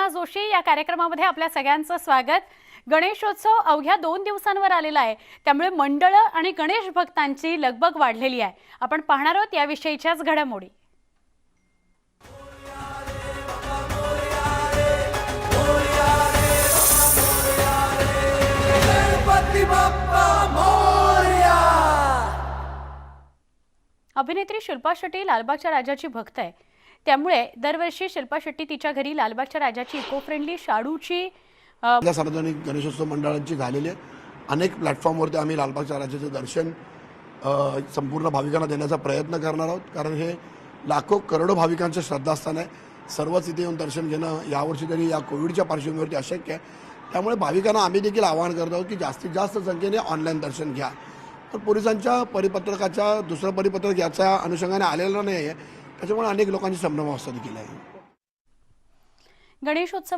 अपर्णा जोशी या कार्यक्रमामध्ये आपल्या सगळ्यांचं स्वागत। गणेशोत्सव अवघ्या 2 दिवसांवर आलेला आहे, त्यामुळे मंडळ आणि गणेश भक्तांची लगबग वाढलेली आहे। आपण पाहणार आहोत याविषयीच्याच घडामोडी। अभिनेत्री शिल्पा शेट्टी लालबागच्या राजाची भक्त आहे, त्यामुळे दरवर्षी शिल्पा शेट्टी तिच्या घरी लालबागच्या राजाची इको फ्रेंडली शाडूची सार्वजनिक गणेशोत्सव मंडळांची झालेली आहे। अनेक प्लॅटफॉर्मवरती आम्ही लालबागच्या राजाचे दर्शन संपूर्ण भाविकांना देण्याचा प्रयत्न करणार आहोत, कारण हे लाखो करोडो भाविकांचं श्रद्धास्थान आहे। सर्वच इथे येऊन दर्शन घेणं यावर्षी तरी या कोविडच्या पार्श्वभूमीवरती अशक्य आहे, त्यामुळे भाविकांना आम्ही देखील आवाहन करत आहोत की जास्तीत जास्त संख्येने ऑनलाईन दर्शन घ्या। तर पोलिसांच्या परिपत्रकाच्या दुसरं परिपत्रक याच्या अनुषंगाने आलेलं नाही आहे, त्याच्यामुळे अनेक लोकांची संभ्रमावस्था देखील आहे। गणेशोत्सव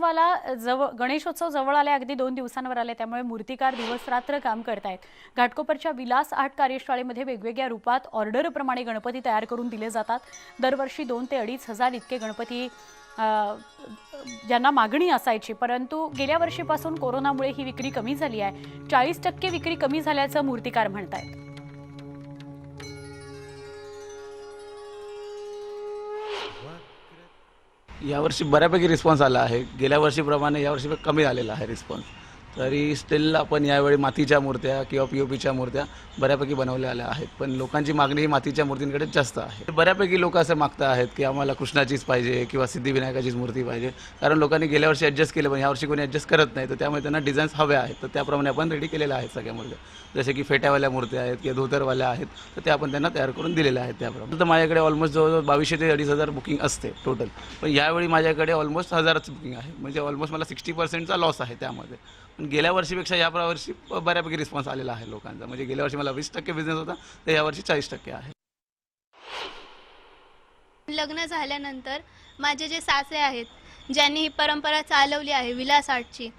जवळ आले, अगदी 2 दिवसांवर आले, त्यामुळे मूर्तिकार दिवस रात्र काम करतायत। घाटकोपरच्या विलास आर्ट कार्यशाळेमध्ये वेगवेगळ्या रूपात ऑर्डरप्रमाणे गणपती तयार करून दिले जातात। दरवर्षी 2 ते 2.5 हजार इतके गणपती ज्यांना मागणी असायची, परंतु गेल्या वर्षीपासून कोरोनामुळे ही विक्री कमी झाली आहे। 40% विक्री कमी झाल्याचं मूर्तिकार म्हणतात। यावर्षी बऱ्यापैकी रिस्पॉन्स आला आहे। गेल्या वर्षीप्रमाणे यावर्षी कमी झालेला आहे रिस्पॉन्स। तरी स्टिल आपण यावेळी मातीच्या मूर्त्या किंवा पीओपीच्या मूर्त्या बऱ्यापैकी बनवल्या आल्या आहेत, पण लोकांची मागणी ही मातीच्या मूर्तींकडे जास्त आहे। बऱ्यापैकी लोक असं मागता आहेत की आम्हाला कृष्णाचीच पाहिजे किंवा सिद्धिविनायकाचीच मूर्ती पाहिजे, कारण लोकांनी गेल्या वर्षी ॲडजस्ट केलं पण यावर्षी कोणी ॲडजस्ट करत नाही, तर त्यामुळे त्यांना डिझाईन्स हव्या आहेत। तर त्याप्रमाणे आपण रेडी केलेल्या आहेत सगळ्या मूर्त्या, जसे की फेट्यावाल्या मूर्त्या आहेत किंवा धोतरवाल्या आहेत, तर ते आपण त्यांना तयार करून दिलेल्या आहेत। त्याप्रमाणे तर माझ्याकडे ऑलमोस्ट जवळजवळ 2200 ते 2,500 बुकिंग असते टोटल, पण यावेळी माझ्याकडे ऑलमोस्ट 1000च बुकिंग आहे, म्हणजे ऑलमोस्ट मला 60%चा लॉस आहे त्यामध्ये। पण गेल्या वर्षीपेक्षा या वर्षी बऱ्यापैकी रिस्पॉन्स आलेला आहे लोकांचा, म्हणजे गेल्या वर्षी मला 20% बिझनेस होता, तर यावर्षी 40% आहे। लग्न झाल्यानंतर माझे जे सासरे आहेत, ज्यांनी ही परंपरा चालवली आहे विलास आर्टची,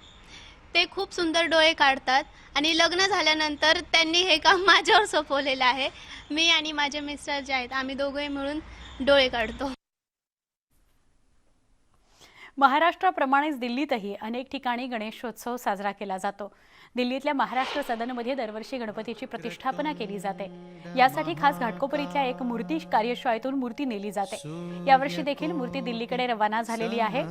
ते खूप सुंदर डोळे काढतात आणि लग्न झाल्यानंतर त्यांनी हे काम माझ्यावर सोपवलेलं आहे। मी आणि माझे मिस्टर जे आहेत, आम्ही दोघे मिळून डोळे काढतो। महाराष्ट्राप्रमाणेच दिल्लीतही अनेक ठिकाणी गणेशोत्सव साजरा केला जातो। दिल्लीतल्या महाराष्ट्र सदनमध्ये दरवर्षी गणपतीची प्रतिष्ठापना केली जाते। यासाठी खास घाटकोपर इथल्या एक मूर्ती कार्यशाळेतून मूर्ती नेली जाते। यावर्षी देखील मूर्ती दिल्लीकडे रवाना झालेली आहे।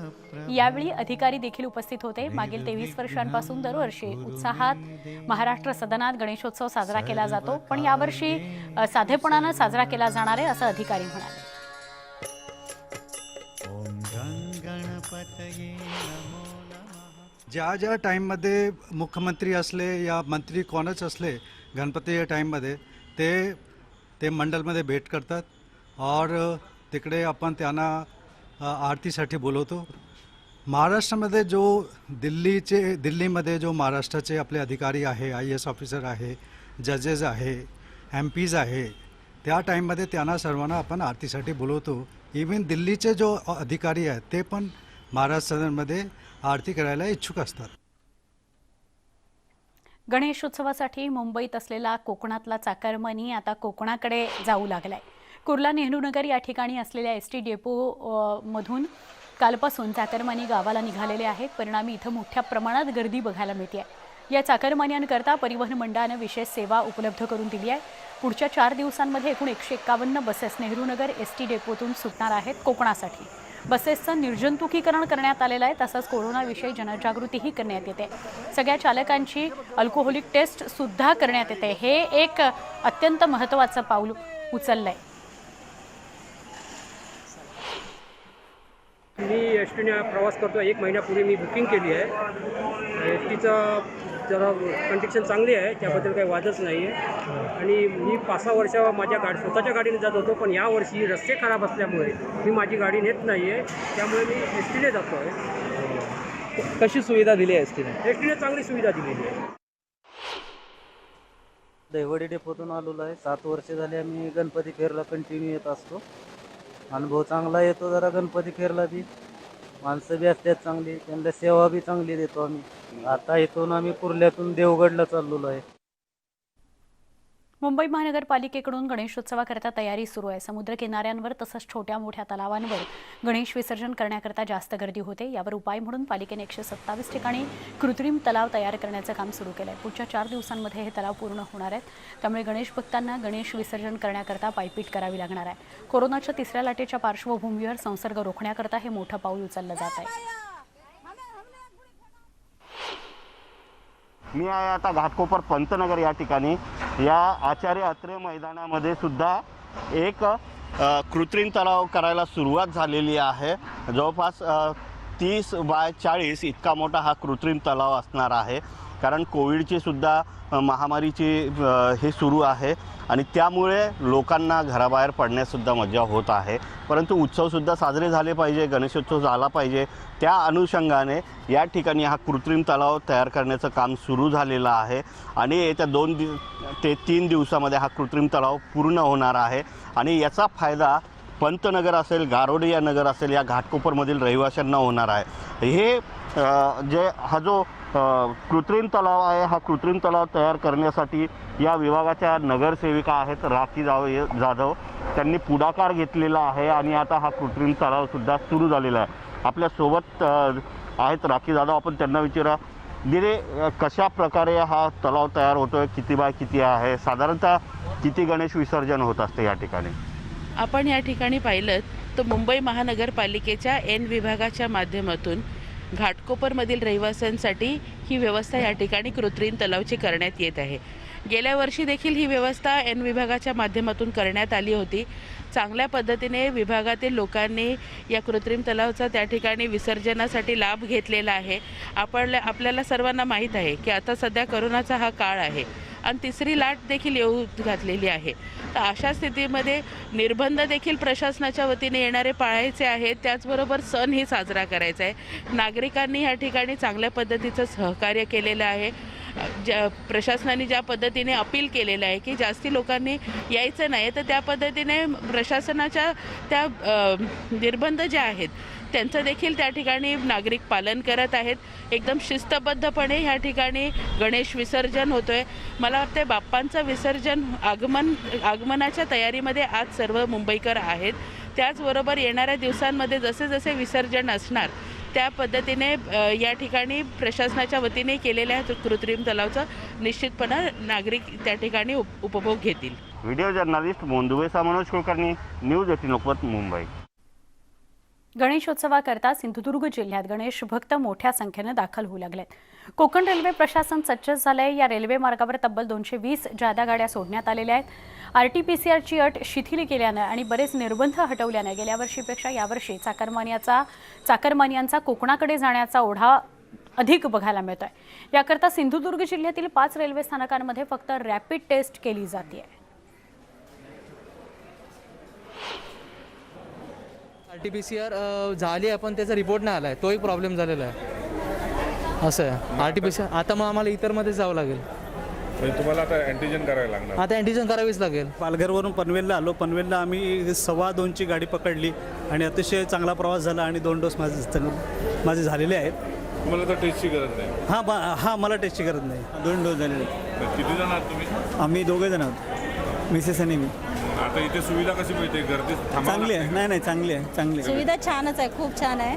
यावेळी अधिकारी देखील उपस्थित होते। मागील 23 वर्षांपासून दरवर्षी उत्साहात महाराष्ट्र सदनात गणेशोत्सव साजरा केला जातो, पण यावर्षी साधेपणाने साजरा केला जाणार आहे, असं अधिकारी म्हणाले। ज्या टाईममध्ये मुख्यमंत्री असले या मंत्री कोणच असले गणपती टाईममध्ये ते मंडलमध्ये भेट करतात और तिकडे आपण त्यांना आरतीसाठी बोलवतो। महाराष्ट्रामध्ये जो दिल्लीमध्ये जो महाराष्ट्राचे आपले अधिकारी आहे, IAS ऑफिसर आहे, जजेस आहे, MPs आहे, त्या टाईममध्ये त्यांना सर्वांना आपण आरतीसाठी बोलवतो। इवन दिल्लीचे जो अधिकारी आहेत ते पण महाराष्ट्र सदनमध्ये आरती करायला इच्छुक असतात। गणेशोत्सवासाठी मुंबईत असलेला कोकणातला चाकरमानी आता कोकणाकडे जाऊ लागलाय। कुर्ला नेहरूनगर या ठिकाणी असलेल्या ST डेपो मधून कालपासून चाकरमानी गावाला निघालेले आहेत। परिणामी इथं मोठ्या प्रमाणात गर्दी बघायला मिळते आहे। या चाकरमान्यांकरता परिवहन मंडळाने विशेष सेवा उपलब्ध करून दिली आहे। पुढच्या 4 दिवसांमध्ये एकूण 151 बसेस नेहरूनगर ST डेपोतून सुटणार आहेत कोकणासाठी। बसेसचं निर्जंतुकीकरण करण्यात आलेलं आहे, तसंच कोरोनाविषयी जनजागृतीही करण्यात येते। सगळ्या चालकांची अल्कोहोलिक टेस्ट सुद्धा करण्यात येते। हे एक अत्यंत महत्त्वाचं पाऊल उचललंय। मी एसटीने प्रवास करतो। 1 महिन्यापूर्वी मी बुकिंग केली आहे। एसटीचं जरा कंडिशन चांगली आहे, त्याबद्दल काही वादच नाही आहे। आणि मी 5-6 वर्ष माझ्या स्वतःच्या गाडीने जात होतो, पण यावर्षी रस्ते खराब असल्यामुळे मी माझी गाडी नेत नाही आहे, त्यामुळे मी एसटीने जातो आहे। कशी सुविधा दिली आहे एसटीने चांगली सुविधा दिलेली आहे। दहिवडी डेपोतून आलेलो आहे। 7 वर्ष झाली आम्ही गणपती फेरला कंटिन्यू येत असतो। अनुभव चांगला येतो जरा गणपती फेरला बी, माणसं बी असतात चांगली, त्यांना सेवा बी चांगली देतो आम्ही। आता इथून आम्ही कुर्ल्यातून देवगडला चाललेलो आहे। मुंबई महानगरपालिकेकडून गणेशोत्सवाकरता तयारी सुरू आहे. समुद्र किनाऱ्यांवर तसंच छोट्या मोठ्या तलावांवर गणेश विसर्जन करण्याकरता जास्त गर्दी होते. यावर उपाय म्हणून पालिकेने 127 ठिकाणी कृत्रिम तलाव तयार करण्याचं काम सुरू केलं आहे. पुढच्या 4 दिवसांमध्ये हे तलाव पूर्ण होणार आहेत. त्यामुळे गणेश भक्तांना गणेश विसर्जन करण्याकरता पायपीट करावी लागणार आहे. कोरोनाच्या तिसऱ्या लाटेच्या पार्श्वभूमीवर संसर्ग रोखण्याकरता हे मोठं पाऊल उचललं जात आहे. मी आहे आता घाटकोपर पंतनगर या ठिकाणी. या आचार्य अत्रे मैदानामध्ये सुद्धा एक कृत्रिम तलाव करायला सुरुवात झालेली आहे. जवळपास 30 बाय 40 इतका मोठा हा कृत्रिम तलाव असणार आहे. कारण कोविडची सुद्धा महामारीची हे सुरू आहे आणि त्यामुळे लोकांना घराबाहेर पडण्यासुद्धा मजा होत आहे. परंतु उत्सवसुद्धा साजरे झाले पाहिजे, गणेशोत्सव झाला पाहिजे. त्या अनुषंगाने या ठिकाणी हा कृत्रिम तलाव तयार करण्याचं काम सुरू झालेलं आहे आणि येत्या 2 ते 3 दिवसामध्ये हा कृत्रिम तलाव पूर्ण होणार आहे. आणि याचा फायदा पंतनगर असेल, गारोडिया नगर असेल, या घाटकोपरमधील रहिवाशांना होणार आहे. हे हा जो कृत्रिम तलाव आहे, हा कृत्रिम तलाव तयार करण्यासाठी या विभागाच्या नगरसेविका आहेत राखी जाधव, त्यांनी पुढाकार घेतलेला आहे आणि आता हा कृत्रिम तलावसुद्धा सुरू झालेला आहे. आपल्यासोबत आहेत राखी जाधव, आपण त्यांना विचारा, दिरे कशा प्रकारे हा तलाव तयार होतोय, किती बाय किती आहे, साधारणतः किती गणेश विसर्जन होत असते या ठिकाणी? आपण या ठिकाणी पाहिलं तर मुंबई महानगरपालिकेच्या एन विभागाच्या माध्यमातून घाटकोपरमधील रहिवाशांसाठी ही व्यवस्था या ठिकाणी कृत्रिम तलावची करण्यात येत आहे. गेल्या वर्षी देखील ही व्यवस्था एन विभागाच्या माध्यमातून करण्यात आली होती. चांगल्या पद्धतीने विभागातील लोकांनी या कृत्रिम तलावाचा त्या ठिकाणी विसर्जनासाठी लाभ घेतलेला आहे. आपल्याला सर्वांना माहीत आहे की आता सध्या करोनाचा हा काळ आहे आणि तिसरी लाट देखील येऊ घातलेली आहे. तर अशा स्थितीमध्ये निर्बंध देखील प्रशासनाच्या वतीने येणारे पाळायचे आहेत. त्याचबरोबर सणही साजरा करायचा आहे. नागरिकांनी या ठिकाणी चांगल्या पद्धतीचं सहकार्य केलेलं आहे. प्रशासनाने ज्या पद्धतीने अपील केलेलं आहे की जास्ती लोकांनी यायचं नाही, तर त्या पद्धतीने प्रशासनाच्या त्या निर्बंध जे आहेत त्यांचं देखील त्या ठिकाणी नागरिक पालन करत आहेत. एकदम शिस्तबद्धपणे ह्या ठिकाणी गणेश विसर्जन होतोय. मला वाटते बाप्पांचं विसर्जन आगमनाच्या तयारीमध्ये आज सर्व मुंबईकर आहेत. त्याचबरोबर येणाऱ्या दिवसांमध्ये जसे जसे विसर्जन असणार त्या पद्धतीने या ठिकाणी प्रशासनाच्या वतीने केलेल्या कृत्रिम तलावाचा निश्चितपणे नागरिक त्या ठिकाणी उपभोग घेतील. व्हिडिओ जर्नलिस्ट मोंदुवेसा मनोज कुलकर्णी, न्यूज 18 मुंबई. गणेशोत्सवाकरता सिंधुदुर्ग जिल्ह्यात गणेश भक्त मोठ्या संख्येने दाखल होऊ लागलेत. कोकण रेल्वे प्रशासन सज्ज झालंय. या रेल्वे मार्गावर तब्बल 220 जादा गाड्या सोडण्यात आलेल्या आहेत. RT-PCR अट शिथिल केल्यानं आणि बरेच निर्बंध हटवल्यानं गेल्या वर्षीपेक्षा यावर्षी चाकरमान्यांचा कोकणाकडे जाण्याचा ओढा अधिक बघायला मिळतोय. याकरता सिंधुदुर्ग जिल्ह्यातील 5 रेल्वे स्थानकांमध्ये फक्त रॅपिड टेस्ट केली जाते. RT-PCR झाली आहे पण त्याचा रिपोर्ट नाही आला आहे, तो एक प्रॉब्लेम झालेला आहे. असं आहे RT-PCR. आता मग आम्हाला इतरमध्ये जावं लागेल. तुम्हाला आता अँटीजन करायला लागणार? आता अँटीजन करावीच लागेल. पालघरवरून पनवेलला आलो. पनवेलला आम्ही 2:15ची गाडी पकडली आणि अतिशय चांगला प्रवास झाला आणि 2 डोस माझे झालेले आहेत. तुम्हाला तर टेस्टची गरज नाही? हां मला टेस्टची गरज नाही. 2 डोस झालेले. किती जण आहात तुम्ही? आम्ही 2 जण आहोत, मिसेस आणि मी. आता इथे सुविधा कशी मिळते? गर्दी चांगली आहे. नाही चांगली आहे. सुविधा छानच आहे, खूप छान आहे.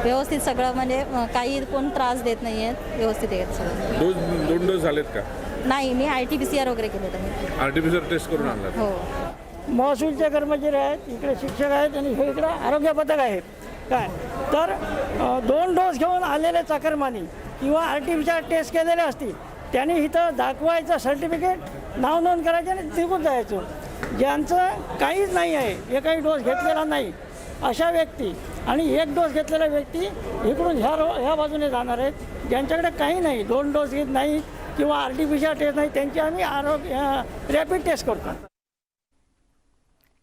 व्यवस्थित सगळं, म्हणजे काही कोण त्रास देत नाही आहेत, व्यवस्थित आहेत सगळं. 2 डोस झालेत का? नाही, मी RT-PCR वगैरे केलं होतं. RT-PCR टेस्ट करून आणला? हो. महसूलचे कर्मचारी आहेत, इकडे शिक्षक आहेत आणि हे इकडे आरोग्य पथक आहेत. काय तर 2 डोस घेऊन आलेले चाकरमानी किंवा RT-PCR टेस्ट केलेले असतील त्यांनी इथं दाखवायचं सर्टिफिकेट, नाव नोंद करायचं आणि निघून जायचं. ज्यांचं काहीच नाही आहे, एकही डोस घेतलेला नाही अशा व्यक्ती आणि 1 डोस घेतलेला व्यक्ती इकडून ह्या बाजूने जाणार आहेत. ज्यांच्याकडे काही नाही, 2 डोस घेत नाही किंवा RT-PCR टेस्ट नाही, त्यांची आम्ही रॅपिड टेस्ट करतो.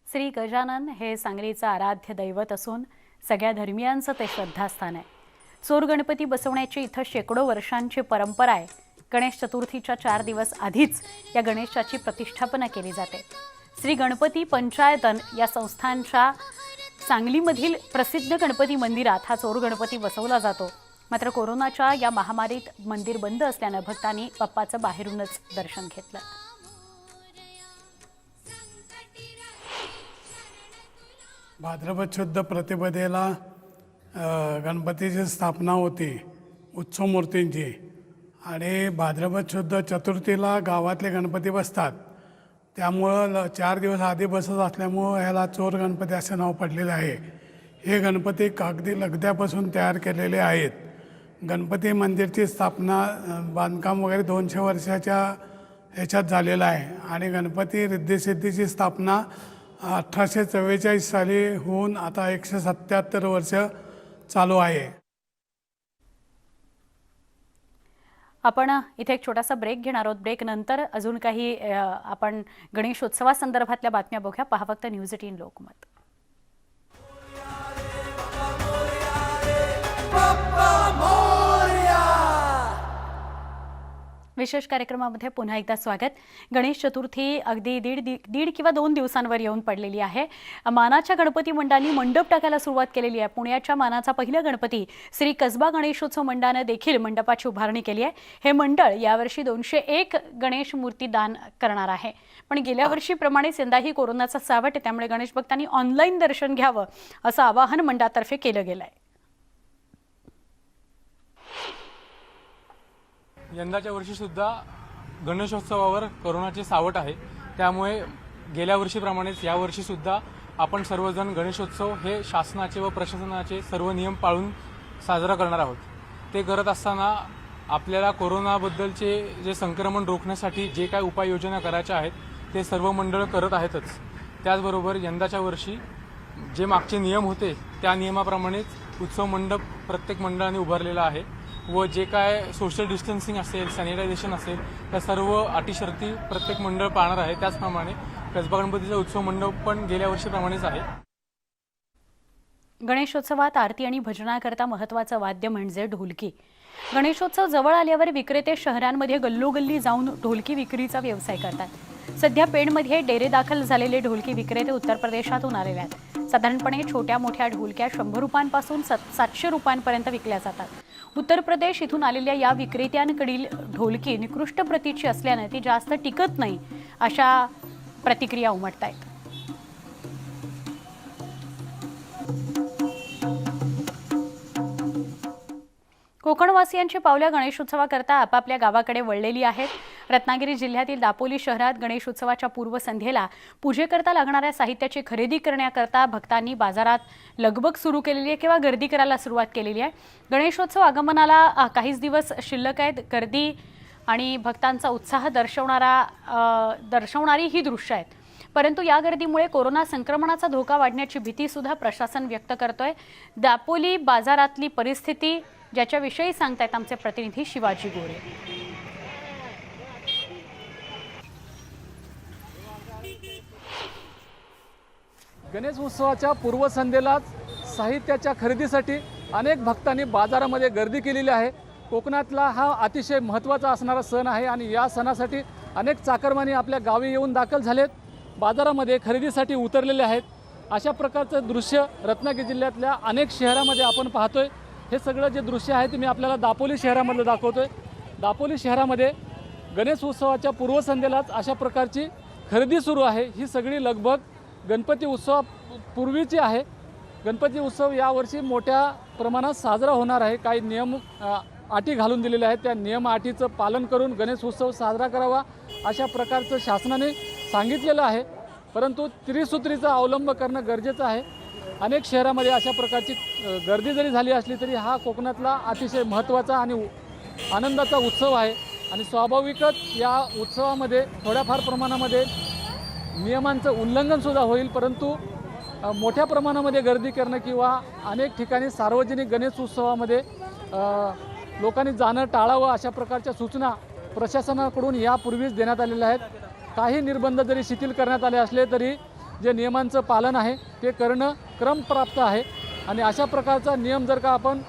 श्री गजानन हे सांगलीचं आराध्य दैवत असून सगळ्या धर्मियांचं ते श्रद्धास्थान आहे. चोर गणपती बसवण्याची इथं शेकडो वर्षांची परंपरा आहे. गणेश चतुर्थीच्या 4 दिवस आधीच या गणेशाची प्रतिष्ठापना केली जाते. श्री गणपती पंचायतन या संस्थांच्या सांगलीमधील प्रसिद्ध गणपती मंदिरात हा चोर गणपती बसवला जातो. मात्र कोरोनाच्या या महामारीत मंदिर बंद असल्यानं भक्तांनी बाप्पाचं बाहेरूनच दर्शन घेतलं. भाद्रपद शुद्ध प्रतिपदेला गणपतीची स्थापना होती उत्सव मूर्तींची आणि भाद्रपद शुद्ध चतुर्थीला गावातले गणपती बसतात. त्यामुळं 4 दिवस आधी बसत असल्यामुळं ह्याला चोर गणपती असं नाव पडलेलं आहे. हे गणपती कागदी लगद्यापासून तयार केलेले आहेत. गणपती मंदिरची स्थापना बांधकाम वगैरे 200 वर्षाच्या ह्याच्यात झालेलं आहे आणि गणपती रिद्धिसिद्धीची स्थापना 1844 साली होऊन आता 177 वर्ष चालू आहे. आपण इथे एक छोटासा ब्रेक घेणार आहोत. ब्रेक नंतर अजून काही आपण गणेशोत्सवासंदर्भातल्या बातम्या बघूया. पहा फक्त न्यूज 18 लोकमत. विशेष कार्यक्रमामध्ये पुन्हा एकदा स्वागत. गणेश चतुर्थी अगदी दीड किंवा 2 दिवसांवर येऊन पडलेली आहे. मानाच्या गणपती मंडळांनी मंडप टाकायला सुरुवात केलेली आहे. पुण्याच्या मानाचा पहिला गणपती श्री कसबा गणेशोत्सव मंडळानं देखील मंडपाची उभारणी केली आहे. हे मंडळ यावर्षी 201 गणेश मूर्ती दान करणार आहे. पण गेल्या वर्षीप्रमाणेच यंदाही कोरोनाचा सावट आहे, त्यामुळे गणेश भक्तांनी ऑनलाईन दर्शन घ्यावं असं आवाहन मंडळातर्फे केलं गेलं आहे. यंदाच्या वर्षीसुद्धा गणेशोत्सवावर कोरोनाचे सावट आहे. त्यामुळे गेल्या वर्षीप्रमाणेच यावर्षीसुद्धा आपण सर्वजण गणेशोत्सव हे शासनाचे व प्रशासनाचे सर्व नियम पाळून साजरा करणार आहोत. ते करत असताना आपल्याला कोरोनाबद्दलचे जे संक्रमण रोखण्यासाठी जे काय उपाययोजना करायच्या आहेत ते सर्व मंडळ करत आहेतच. त्याचबरोबर यंदाच्या वर्षी जे मागचे नियम होते त्या नियमाप्रमाणेच उत्सव मंडप प्रत्येक मंडळाने उभारलेला आहे व जे काय सोशल डिस्टन्सिंग असेल, सॅनिटायझेशन असेल, त्या सर्व अटी शर्ती प्रत्येक मंडळ पाळणार आहे. त्याचप्रमाणे कसबा गणपतीचा उत्सव मंडप पण गेल्या वर्षीप्रमाणेच आहे. गणेशोत्सवात आरती आणि भजनाकरता महत्त्वाचं वाद्य म्हणजे ढोलकी. गणेशोत्सव जवळ आल्यावर विक्रेते शहरांमध्ये गल्लोगल्ली जाऊन ढोलकी विक्रीचा व्यवसाय करतात. सध्या पेणमध्ये डेरे दाखल झालेले ढोलकी विक्रेते उत्तर प्रदेशातून आलेले आहेत. साधारणपणे छोट्या मोठ्या ढोलक्या 100 रुपयांपासून 700 रुपयांपर्यंत विकल्या जातात. उत्तर प्रदेश इथून आलेल्या या विक्रेत्यांकडील ढोलकी निकृष्ट प्रतीची असल्याने ती जास्त टिकत नाही अशा प्रतिक्रिया उमटत आहेत. कोकणवासियांची पावल्या गणेशोत्सवाकरता आपापल्या गावाकडे वळलेली आहेत. रत्नागिरी जिल्ह्यातील दापोली शहरात गणेशोत्सवाच्या पूर्वसंध्येला पूजेकरता लागणाऱ्या साहित्याची खरेदी करण्याकरता भक्तांनी बाजारात लगबग सुरू केलेली आहे किंवा गर्दी करायला सुरुवात केलेली आहे. गणेशोत्सव आगमनाला काहीच दिवस शिल्लक आहेत. गर्दी आणि भक्तांचा उत्साह दर्शवणारी ही दृश्य आहेत. परंतु या गर्दीमुळे कोरोना संक्रमणाचा धोका वाढण्याची भीती सुद्धा प्रशासन व्यक्त करतोय. दापोली बाजारातली परिस्थिती ज्याच्याविषयी सांगतायत आमचे प्रतिनिधी शिवाजी गोरे. गणेश उत्सवाच्या पूर्वसंध्येलाच साहित्याच्या खरेदीसाठी अनेक भक्तांनी बाजारामध्ये गर्दी केलेली आहे. कोकणातला हा अतिशय महत्त्वाचा असणारा सण आहे आणि या सणासाठी अनेक चाकरमानी आपल्या गावी येऊन दाखल झालेत, बाजारामध्ये खरेदीसाठी उतरलेले आहेत. अशा प्रकारचं दृश्य रत्नागिरी जिल्ह्यातल्या अनेक शहरामध्ये आपण पाहतोय. हे सगळं जे दृश्य आहे ते मी आपल्याला दापोली शहरामधलं दाखवतोय. दापोली शहरामध्ये गणेश उत्सवाच्या पूर्वसंध्येलाच अशा प्रकारची खरेदी सुरू आहे. ही सगळी लगबग गणपती उत्सवापूर्वीची आहे. गणपती उत्सव यावर्षी मोठ्या प्रमाणात साजरा होणार आहे. काही नियम अटी घालून दिलेले आहेत. त्या नियम अटीचं पालन करून गणेश उत्सव साजरा करावा अशा प्रकारचं शासनाने सांगितलेलं आहे. परंतु त्रिसूत्रीचा अवलंब करणं गरजेचं आहे. अनेक शहरामध्ये अशा प्रकारची गर्दी जरी झाली असली तरी हा कोकणातला अतिशय महत्त्वाचा आणि आनंदाचा उत्सव आहे आणि स्वाभाविकच या उत्सवामध्ये थोड्याफार प्रमाणामध्ये नियमांचं उल्लंघनसुद्धा होईल. परंतु मोठ्या प्रमाणामध्ये गर्दी करणं किंवा अनेक ठिकाणी सार्वजनिक गणेश उत्सवामध्ये लोकांनी जाणं टाळावं अशा प्रकारच्या सूचना प्रशासनाकडून यापूर्वीच देण्यात आलेल्या आहेत. काही निर्बंध जरी शिथिल करण्यात आले असले तरी जे नियमांचं पालन आहे ते करणं क्रमप्राप्त आहे आणि अशा प्रकारचा नियम जर का आपण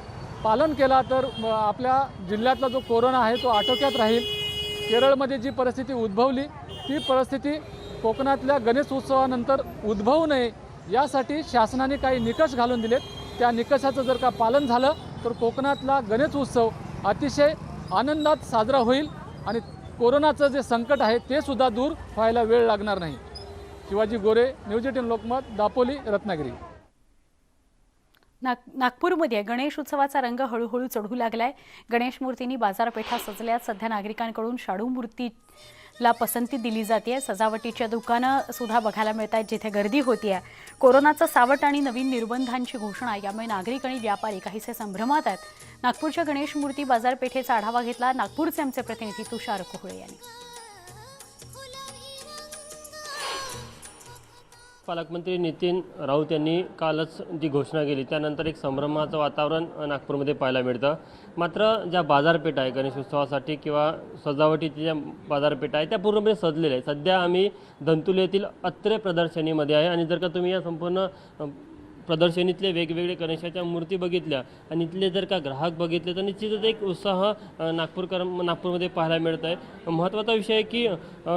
पालन केला तर आपल्या जिल्ह्यातला जो कोरोना आहे तो आटोक्यात राहील. केरळमध्ये जी परिस्थिती उद्भवली ती परिस्थिती कोकणातल्या गणेश उत्सवानंतर उद्भवू नये यासाठी शासनाने काही निकष घालून दिलेत. त्या निकषाचं जर का पालन झालं तर कोकणातला गणेश उत्सव अतिशय आनंदात साजरा होईल आणि कोरोनाचं जे संकट आहे ते सुद्धा दूर व्हायला वेळ लागणार नाही. शिवाजी गोरे, न्यूज 18 लोकमत, दापोली, रत्नागिरी. नागपूरमध्ये गणेश उत्सवाचा रंग हळूहळू चढू लागलाय. गणेश मूर्तींनी बाजारपेठा सजल्यात. सध्या नागरिकांकडून शाडू मूर्तीला पसंती दिली जाते. सजावटीच्या दुकानं सुद्धा बघायला मिळत आहेत जिथे गर्दी होतीये. कोरोनाचं सावट आणि नवीन निर्बंधांची घोषणा यामुळे नागरिक आणि व्यापारी काहीसे संभ्रमात आहेत. नागपूरच्या गणेश मूर्ती बाजारपेठेचा आढावा घेतला नागपूरचे आमचे प्रतिनिधी तुषार कोहळे यांनी. पालकमंत्री नितीन राऊत यांनी कालच जी घोषणा केली त्यानंतर एक संभ्रमाचं वातावरण नागपूरमध्ये पाहायला मिळतं. मात्र ज्या बाजारपेठा आहे गणेश उत्सवासाठी किंवा सजावटीच्या ज्या बाजारपेठा आहे त्या पूर्णपणे सजलेल्या आहे. सध्या आम्ही धंतुली येथील अत्रे प्रदर्शनीमध्ये आहे आणि जर का तुम्ही या संपूर्ण प्रदर्शनीतले वेगवेगळे गणेशाच्या मूर्ती बघितल्या आणि इथले जर का ग्राहक बघितले तर निश्चितच एक उत्साह नागपूरमध्ये पाहायला मिळत आहे. महत्त्वाचा विषय आहे की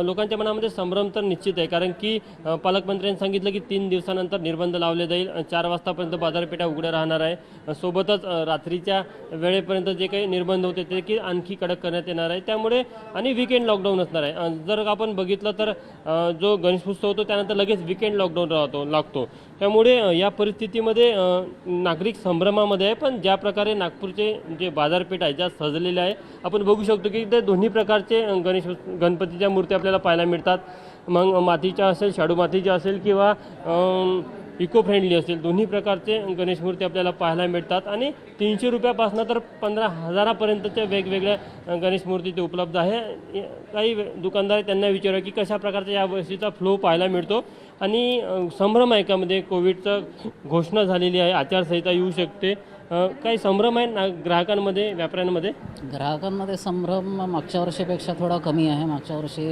लोकांच्या मनामध्ये संभ्रम तर निश्चित आहे, कारण की पालकमंत्र्यांनी सांगितलं की 3 दिवसानंतर निर्बंध लावले जाईल. 4 वाजतापर्यंत बाजारपेठा उघड्या राहणार आहे. सोबतच रात्रीच्या वेळेपर्यंत जे काही निर्बंध होते ते की आणखी कडक करण्यात येणार आहे. त्यामुळे आणि विकेंड लॉकडाऊन असणार आहे. जर आपण बघितलं तर जो गणेशोत्सव होतो त्यानंतर लगेच विकेंड लॉकडाऊन लागतो. त्यामुळे या परिस्थितीमध्ये नागरिक संभ्रमामध्ये आहे. पण ज्या प्रकारे नागपूरचे जे बाजारपेठ आहे ज्या सजलेल्या आहे आपण बघू शकतो की ते दोन्ही प्रकारचे गणपतीच्या मूर्ती आपल्याला पाहायला मिळतात. मग मातीच्या असेल, शाडू मातीच्या असेल किंवा इको फ्रेंडली असेल, दोन्ही प्रकारचे गणेश मूर्ती आपल्याला पाहायला मिळतात. आणि 300 रुपयापासून तर 15,000पर्यंतच्या वेगवेगळ्या गणेश मूर्ती ते उपलब्ध आहे. काही दुकानदार त्यांना विचारा की कशा प्रकारचा या वर्षीचा फ्लो पाहायला मिळतो आणि संभ्रम आहे का मध्ये कोविडचं घोषणा झालेली आहे, आचारसंहिता येऊ शकते, काही संभ्रम आहे ग्राहकांमध्ये, व्यापाऱ्यांमध्ये? ग्राहकांमध्ये संभ्रम मागच्या वर्षीपेक्षा थोडा कमी आहे. मागच्या वर्षी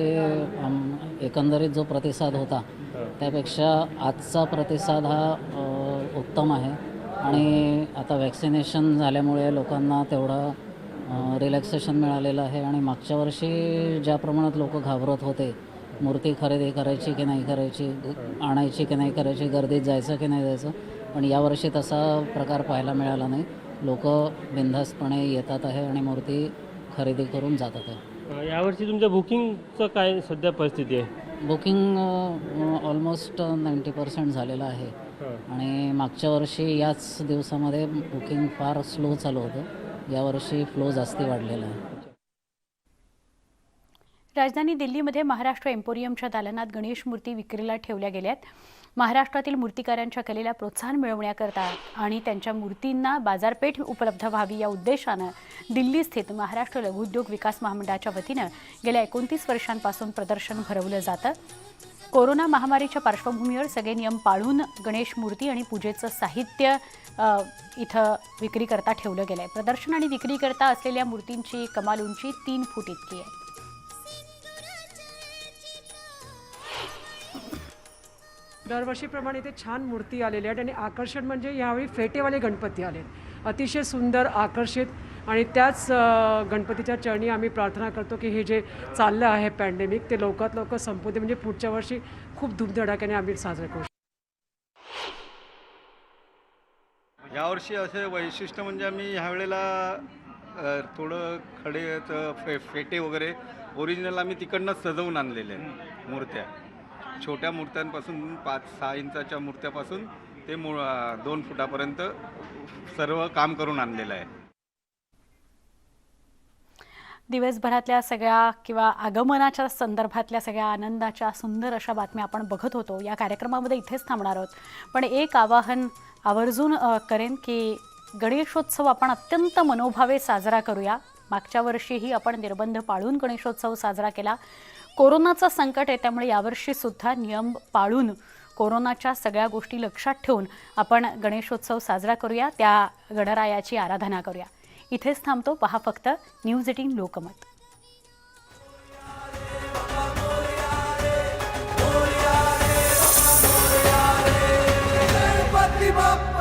एकंदरीत जो प्रतिसाद होता त्यापेक्षा आजचा प्रतिसाद हा उत्तम आहे. आणि आता वॅक्सिनेशन झाल्यामुळे लोकांना तेवढा रिलॅक्सेशन मिळालेलं आहे. आणि मागच्या वर्षी ज्या प्रमाणात लोक घाबरत होते, मूर्ती खरेदी करायची की नाही करायची, आणायची की नाही करायची, गर्दीत जायचं की नाही जायचं, पण यावर्षी तसा प्रकार पाहायला मिळाला नाही. लोक बिनधास्तपणे येतात आहे आणि मूर्ती खरेदी करून जातात आहे. यावर्षी तुमच्या बुकिंगचं काय सध्या परिस्थिती आहे? बुकिंग ऑलमोस्ट 90% झालेलं आहे. आणि मागच्या वर्षी याच दिवसामध्ये बुकिंग फार स्लो चालू होतं. यावर्षी फ्लो जास्ती वाढलेला आहे. राजधानी दिल्लीमध्ये महाराष्ट्र एम्पोरियमच्या दालनात गणेश मूर्ती विक्रीला ठेवल्या गेल्यात. महाराष्ट्रातील मूर्तिकारांच्या कलेला प्रोत्साहन मिळवण्याकरता आणि त्यांच्या मूर्तींना बाजारपेठ उपलब्ध व्हावी या उद्देशानं दिल्ली स्थित महाराष्ट्र लघुउद्योग विकास महामंडळाच्या वतीनं गेल्या 29 वर्षांपासून प्रदर्शन भरवलं जातं. कोरोना महामारीच्या पार्श्वभूमीवर सगळे नियम पाळून गणेश मूर्ती आणि पूजेचं साहित्य इथं विक्रीकरता ठेवलं गेलं आहे. प्रदर्शन आणि विक्रीकरता असलेल्या मूर्तींची कमाल उंची 3 फूट इतकी आहे. दरवर्षीप्रमाणे इथे छान मूर्ती आलेल्या आहेत आणि आकर्षण म्हणजे यावेळी फेटेवाले गणपती आले, अतिशय सुंदर, आकर्षित. आणि त्याच गणपतीच्या चरणी आम्ही प्रार्थना करतो की हे जे चाललं आहे पॅन्डेमिक ते लवकरात लवकर संपू दे, म्हणजे पुढच्या वर्षी खूप धूमधडाक्याने आम्ही साजरे करू. यावर्षी असे वैशिष्ट्य म्हणजे आम्ही ह्यावेळेला थोडं खडे फेटे वगैरे ओरिजिनल आम्ही तिकडनंच सजवून आणलेले आहेत मूर्त्या. छोट्या मूर्त्यांपासून 5-6 इंचाच्या मूर्त्यापासून ते 2 फुटापर्यंत सर्व काम करून आणलेलं आहे. दिवसभरातल्या सगळ्या किंवा आगमनाच्या संदर्भातल्या सगळ्या आनंदाच्या सुंदर अशा बातम्या आपण बघत होतो. या कार्यक्रमामध्ये इथेच थांबणार आहोत. पण एक आवाहन आवर्जून करेन की गणेशोत्सव आपण अत्यंत मनोभावे साजरा करूया. मागच्या वर्षीही आपण निर्बंध पाळून गणेशोत्सव साजरा केला. कोरोनाचं संकट आहे त्यामुळे यावर्षी सुद्धा नियम पाळून कोरोनाच्या सगळ्या गोष्टी लक्षात ठेवून आपण गणेशोत्सव साजरा करूया, त्या गणरायाची आराधना करूया. इथेच थांबतो. पहा फक्त न्यूज 18 लोकमत. गणपती बाप्पा